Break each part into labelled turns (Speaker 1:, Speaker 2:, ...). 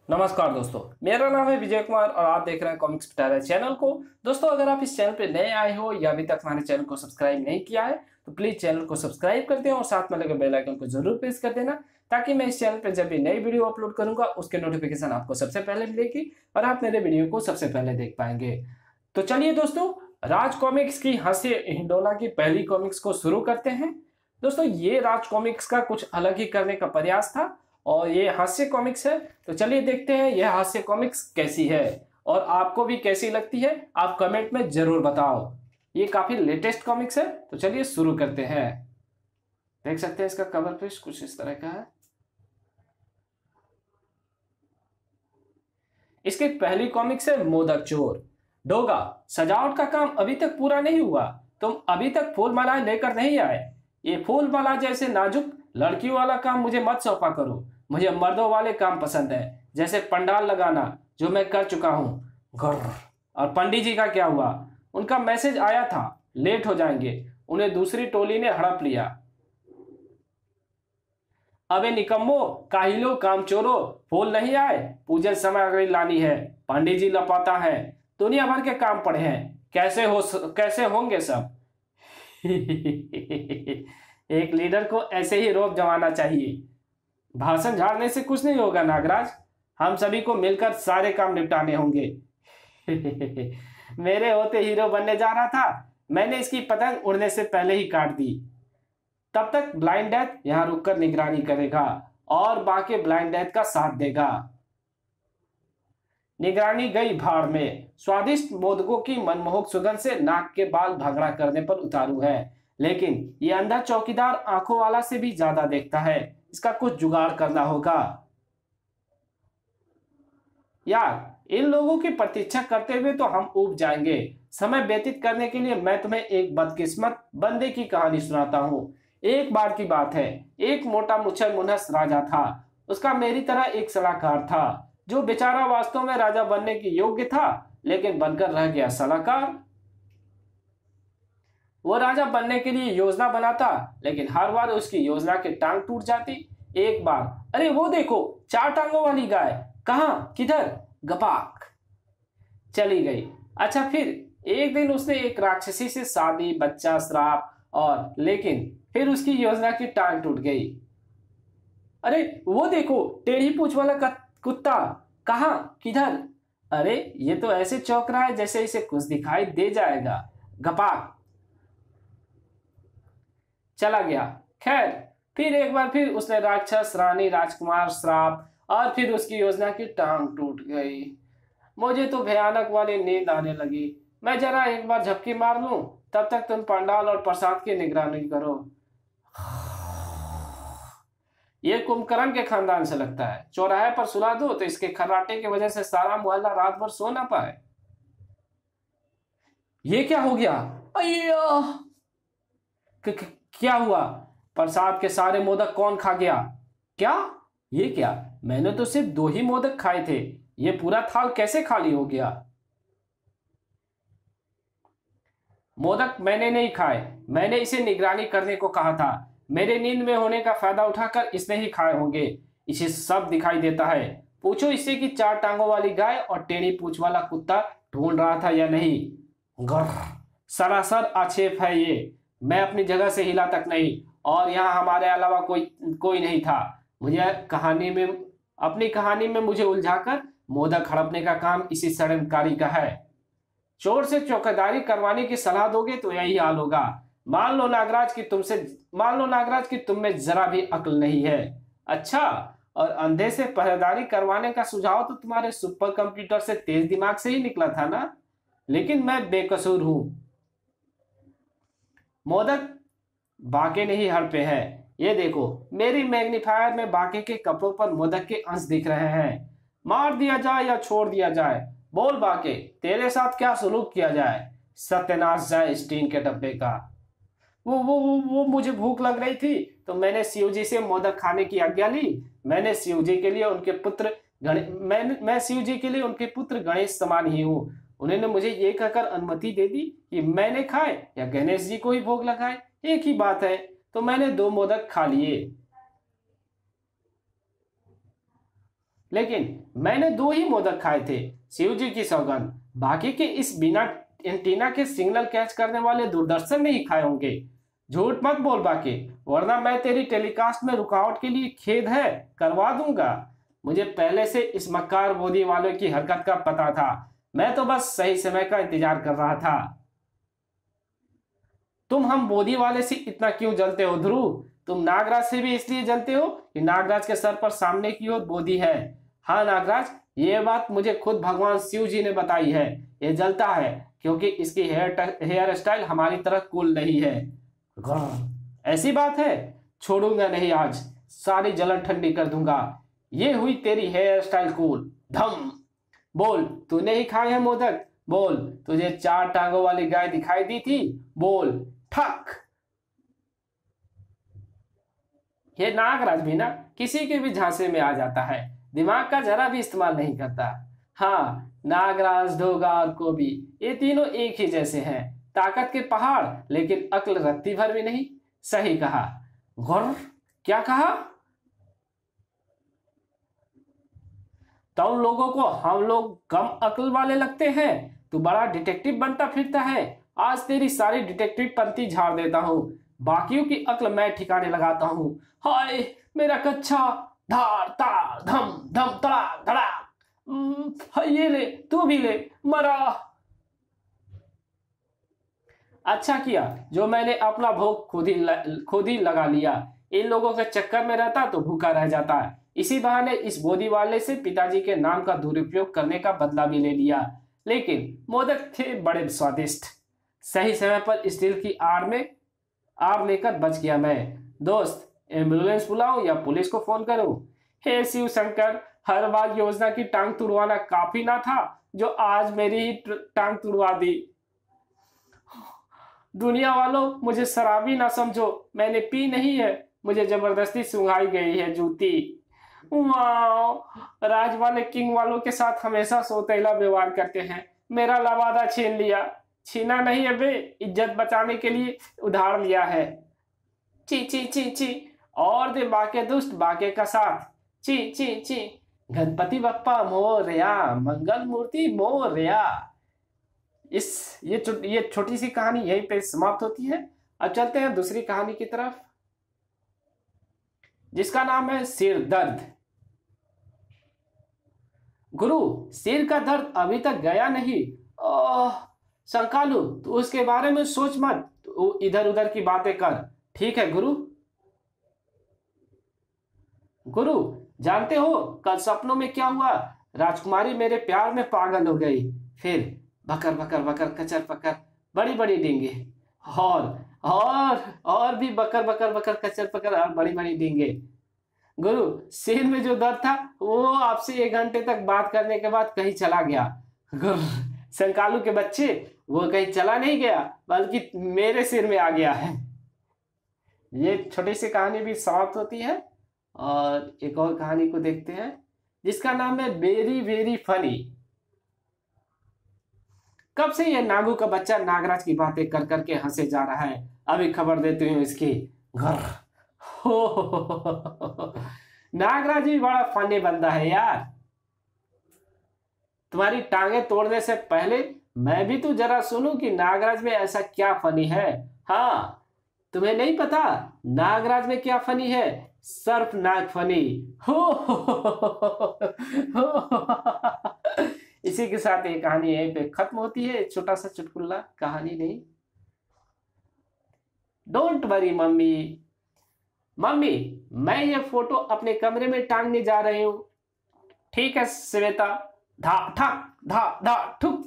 Speaker 1: नमस्कार दोस्तों, मेरा नाम है विजय कुमार और आप देख रहे हैं कॉमिक्स पिटारा चैनल को। दोस्तों, अगर आप इस चैनल पे नए आए हो या अभी तक हमारे चैनल को सब्सक्राइब नहीं किया है तो प्लीज चैनल को सब्सक्राइब कर दें और साथ में लगे बेल आइकन को जरूर प्रेस कर देना, ताकि मैं इस चैनल पे जब भी नई वीडियो अपलोड करूंगा उसके नोटिफिकेशन आपको सबसे पहले मिलेगी और आप मेरे वीडियो को सबसे पहले देख पाएंगे। तो चलिए दोस्तों, राज कॉमिक्स की हंसी हिंडोला की पहली कॉमिक्स को शुरू करते हैं। दोस्तों, ये राज कॉमिक्स का कुछ अलग ही करने का प्रयास था और ये हास्य कॉमिक्स है। तो चलिए देखते हैं यह हास्य कॉमिक्स कैसी है और आपको भी कैसी लगती है, आप कमेंट में जरूर बताओ। ये काफी लेटेस्ट कॉमिक्स है, तो चलिए शुरू करते हैं। देख सकते हैं इसका कवर पेज कुछ इस तरह का है। इसकी पहली कॉमिक्स है मोदक चोर। डोगा, सजावट का काम अभी तक पूरा नहीं हुआ, तुम अभी तक फूल मालाएं लेकर नहीं आए। ये फूल माला जैसे नाजुक लड़कियों वाला काम मुझे मत सौंपा करो। मुझे मर्दों वाले काम पसंद है, जैसे पंडाल लगाना, जो मैं कर चुका हूँ। घर्र। और पंडित जी का क्या हुआ? उनका मैसेज आया था, लेट हो जाएंगे। उन्हें दूसरी टोली ने हड़प लिया। अबे निकम्मो, काहिलो, कामचोरो, फूल नहीं आए, पूजन सामग्री लानी है, पंडित जी लपाता है, दुनिया भर के काम पड़े हैं, कैसे होंगे सब। एक लीडर को ऐसे ही रोब जमाना चाहिए। भाषण झाड़ने से कुछ नहीं होगा नागराज, हम सभी को मिलकर सारे काम निपटाने होंगे। मेरे होते हीरो बनने जा रहा था, मैंने इसकी पतंग उड़ने से पहले ही काट दी। तब तक ब्लाइंड डेथ यहां रुककर निगरानी करेगा और बाकी ब्लाइंड डेथ का साथ देगा। निगरानी गई भाड़ में। स्वादिष्ट मोदकों की मनमोहक सुगंध से नाक के बाल भगड़ा करने पर उतारू है, लेकिन ये अंधा चौकीदार आंखों वाला से भी ज्यादा देखता है। इसका कुछ जुगाड़ करना होगा। यार, इन लोगों की प्रतीक्षा करते हुए तो हम ऊब जाएंगे। समय व्यतीत करने के लिए मैं तुम्हें एक बदकिस्मत बंदे की कहानी सुनाता हूँ। एक बार की बात है, एक मोटा मुच्छर मुनहस राजा था। उसका मेरी तरह एक सलाहकार था, जो बेचारा वास्तव में राजा बनने की योग्य था, लेकिन बनकर रह गया सलाहकार। वो राजा बनने के लिए योजना बनाता, लेकिन हर बार उसकी योजना की टांग टूट जाती। एक बार, अरे वो देखो, 4 टांगों वाली गाय, कहाँ, किधर, गपाक, चली गई। अच्छा, फिर एक दिन उसने एक राक्षसी से शादी, बच्चा, श्राप और लेकिन फिर उसकी योजना की टांग टूट गई। अरे वो देखो, टेढ़ी पूंछ वाला कुत्ता, कहाँ, किधर, अरे ये तो ऐसे चौंक रहा है जैसे इसे कुछ दिखाई दे जाएगा। गपाक, चला गया। खैर, फिर एक बार फिर उसने राक्षस, रानी, राजकुमार, श्राप और फिर उसकी योजना की टांग टूट गई। मुझे तो भयानक वाली नींद आने लगी। मैं जरा एक बार झपकी मार लूं, तब तक तुम पंडाल और प्रसाद की निगरानी करो। ये कुंभकर्ण के खानदान से लगता है। चौराहे पर सुला दो तो इसके खर्राटे की वजह से सारा मोहल्ला रात भर सो ना पाए। ये क्या हो गया? अय्या! क्या हुआ? प्रसाद के सारे मोदक कौन खा गया? क्या? ये क्या, मैंने तो सिर्फ 2 ही मोदक खाए थे, ये पूरा थाल कैसे खाली हो गया? मोदक मैंने नहीं खाए, मैंने इसे निगरानी करने को कहा था। मेरे नींद में होने का फायदा उठाकर इसने ही खाए होंगे। इसे सब दिखाई देता है। पूछो इससे कि 4 टांगों वाली गाय और टेढ़ी पूंछ वाला कुत्ता ढूंढ रहा था या नहीं। गर्र, सरासर आक्षेप है ये। मैं अपनी जगह से हिला तक नहीं और यहाँ हमारे अलावा कोई नहीं था। अपनी कहानी में मुझे उलझाकर मोदक हड़पने का काम इसी षड्यंत्रकारी का है। चोर से चौकीदारी करवाने की सलाह दोगे तो यही हाल होगा। मान लो नागराज कि तुम में जरा भी अक्ल नहीं है। अच्छा, और अंधे से पहरेदारी करवाने का सुझाव तो तुम्हारे सुपर कंप्यूटर से तेज दिमाग से ही निकला था ना? लेकिन मैं बेकसूर हूं। मोदक बाके नहीं हड़पे हैं। ये देखो, मेरी मैग्नीफायर में बाके के कपड़ों पर मोदक के अंश दिख रहे हैं। मार दिया जाए या छोड़ दिया जाए? बोल बाके, तेरे साथ क्या सलूक किया जाए? सत्यानाश जाए स्टीन के डब्बे का। वो मुझे भूख लग रही थी तो मैंने शिव जी से मोदक खाने की आज्ञा ली। मैं शिव जी के लिए उनके पुत्र गणेश समान ही हूँ। उन्होंने मुझे ये कहकर अनुमति दे दी कि मैंने खाए या गणेश जी को ही भोग लगाए, एक ही बात है। तो मैंने 2 मोदक खा लिए। लेकिन मैंने 2 ही मोदक खाए थे, शिव जी की सौगंध। बाकी के इस बिना एंटीना के सिग्नल कैच करने वाले दूरदर्शन नहीं खाए होंगे। झूठ मत बोल बाकी, वरना मैं तेरी टेलीकास्ट में रुकावट के लिए खेद है करवा दूंगा। मुझे पहले से इस मक्कार बोधी वालों की हरकत का पता था। मैं तो बस सही समय का इंतजार कर रहा था। तुम हम बोधी वाले से इतना क्यों जलते हो ध्रुव? तुम नागराज से भी इसलिए जलते हो कि नागराज के सर पर सामने की ओर बोधी है। हाँ नागराज, ये बात मुझे खुद भगवान शिव जी ने बताई है। ये जलता है क्योंकि इसकी हेयर स्टाइल हमारी तरह कूल नहीं है। ऐसी बात है? छोड़ूंगा नहीं आज, सारी जलन ठंडी कर दूंगा। ये हुई तेरी हेयर स्टाइल कूल। धम बोल, तूने ही खाए हैं मोदक? बोल, तुझे 4 टांगों वाली गाय दिखाई दी थी? बोल। ठक। ये नागराज भी ना किसी के भी झांसे में आ जाता है, दिमाग का जरा भी इस्तेमाल नहीं करता। हाँ, नागराज, ढोगा और कोबी, ये तीनों एक ही जैसे हैं, ताकत के पहाड़ लेकिन अक्ल रत्ती भर भी नहीं। सही कहा। गौर, क्या कहा? तो उन लोगों को हम लोग कम अक्ल वाले लगते हैं? तू बड़ा डिटेक्टिव बनता फिरता है। आज तेरी सारी डिटेक्टिव पंक्ति झाड़ देता हूँ, बाकियों की अक्ल मैं ठिकाने लगाता हूँ। हाय मेरा कच्चा। धार तार धम धम तड़ाक धड़ाक। ये ले, तू भी ले, मरा। अच्छा किया जो मैंने अपना भोग खुद ही लगा लिया। इन लोगों के चक्कर में रहता तो भूखा रह जाता। इसी बहाने इस बोधी वाले से पिताजी के नाम का दुरुपयोग करने का बदला भी ले लिया। लेकिन मोदक थे बड़े स्वादिष्ट। सही समय पर स्टील की आड़ लेकर बच गया मैं। दोस्त, एम्बुलेंस बुलाऊं या पुलिस को फोन करूं? हे शिव शंकर, हर बार योजना की टांग तुड़वाना काफी ना था जो आज मेरी ही टांग तुड़वा दी। दुनिया वालों, मुझे शराबी ना समझो, मैंने पी नहीं है, मुझे जबरदस्ती सुंघाई गई है जूती। वाह, राज वाले किंग वालों के साथ हमेशा सौतेला व्यवहार करते हैं। मेरा लवादा छीन लिया। छीना नहीं है बे, इज्जत बचाने के लिए उधार लिया है। ची ची ची ची, और दे बाके दुष्ट बाके का साथ। ची ची ची। गणपति बप्पा मोरया, मंगल मूर्ति मोरया। ये छोटी सी कहानी यहीं पे समाप्त होती है। अब चलते हैं दूसरी कहानी की तरफ, जिसका नाम है सिर दर्द। गुरु, सिर का दर्द अभी तक गया नहीं। संकालू, तू उसके बारे में सोच मत, तू इधर उधर की बातें कर। ठीक है गुरु। गुरु, जानते हो कल सपनों में क्या हुआ? राजकुमारी मेरे प्यार में पागल हो गई। फिर बकर बकर बकर कचर पकर बड़ी बड़ी डींगे, और भी बकर बकर बकर कचर पकर और बड़ी बड़ी डींगे। गुरु, सिर में जो दर्द था वो आपसे 1 घंटे तक बात करने के बाद कहीं चला गया। गुरु, संकालू के बच्चे, वो कहीं चला नहीं गया बल्कि मेरे सिर में आ गया है। ये छोटी सी कहानी भी समाप्त होती है और एक और कहानी को देखते हैं, जिसका नाम है वेरी वेरी फनी। कब से ये नागू का बच्चा नागराज की बातें कर करके हंसे जा रहा है, अभी खबर देती हूँ इसकी। घर हो नागराज भी बड़ा फनी बंदा है यार। तुम्हारी टांगे तोड़ने से पहले मैं भी तो जरा सुनूं कि नागराज में ऐसा क्या फनी है। हाँ, तुम्हें नहीं पता नागराज में क्या फनी है? सर्फ नाग फनी। इसी के साथ ये कहानी यहीं पे खत्म होती है। छोटा सा चुटकुला, कहानी नहीं। Don't worry mummy. मम्मी, मैं ये फोटो अपने कमरे में टांगने जा रही हूं। ठीक है श्वेता। धा ठक धा धा ठुक।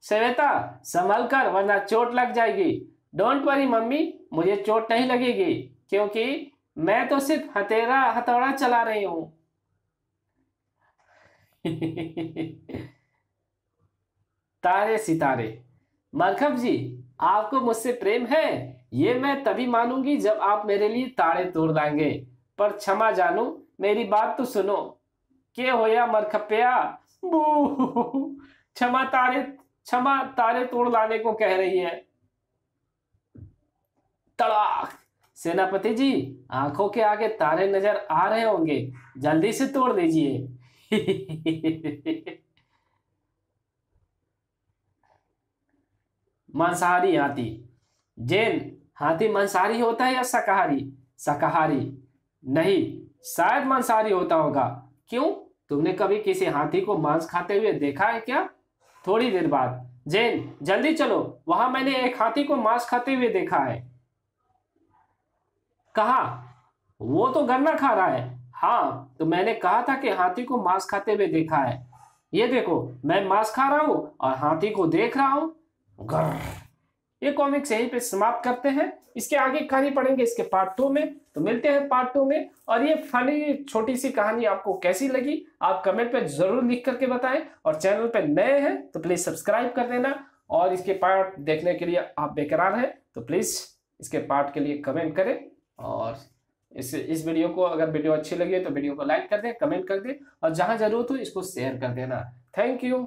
Speaker 1: श्वेता, संभल कर वरना चोट लग जाएगी। डोंट वरी मम्मी, मुझे चोट नहीं लगेगी क्योंकि मैं तो सिर्फ हथौड़ा चला रही हूं। तारे सितारे। मरखब जी, आपको मुझसे प्रेम है ये मैं तभी मानूंगी जब आप मेरे लिए तारे तोड़ लाएंगे। पर क्षमा जानू, मेरी बात तो सुनो। के होया मरखपिया? क्षमा तारे तोड़ लाने को कह रही है। तड़ाक। सेनापति जी, आंखों के आगे तारे नजर आ रहे होंगे, जल्दी से तोड़ दीजिए। मांसाहारी हाथी। जैन, हाथी मांसाहारी होता है या शाकाहारी? शाकाहारी। नहीं, शायद मांसाहारी होता होगा। क्यों, तुमने कभी किसी हाथी को मांस खाते हुए देखा है क्या? थोड़ी देर बाद। जैन, जल्दी चलो, वहां मैंने एक हाथी को मांस खाते हुए देखा है। कहा? वो तो गन्ना खा रहा है। हाँ, तो मैंने कहा था कि हाथी को मांस खाते हुए देखा है। ये देखो, मैं मांस खा रहा हूं और हाथी को देख रहा हूं। ये कॉमिक्स यहीं पे समाप्त करते हैं। इसके आगे कहानी पढ़ेंगे इसके पार्ट 2 में। तो मिलते हैं पार्ट 2 में। और ये फनी छोटी सी कहानी आपको कैसी लगी, आप कमेंट पे जरूर लिख करके बताएं। और चैनल पे नए हैं तो प्लीज सब्सक्राइब कर देना। और इसके पार्ट देखने के लिए आप बेकरार हैं तो प्लीज इसके पार्ट के लिए कमेंट करें। और इस वीडियो को, अगर वीडियो अच्छी लगी तो वीडियो को लाइक कर दें, कमेंट कर दें, और जहां जरूरत हो इसको शेयर कर देना। Thank you.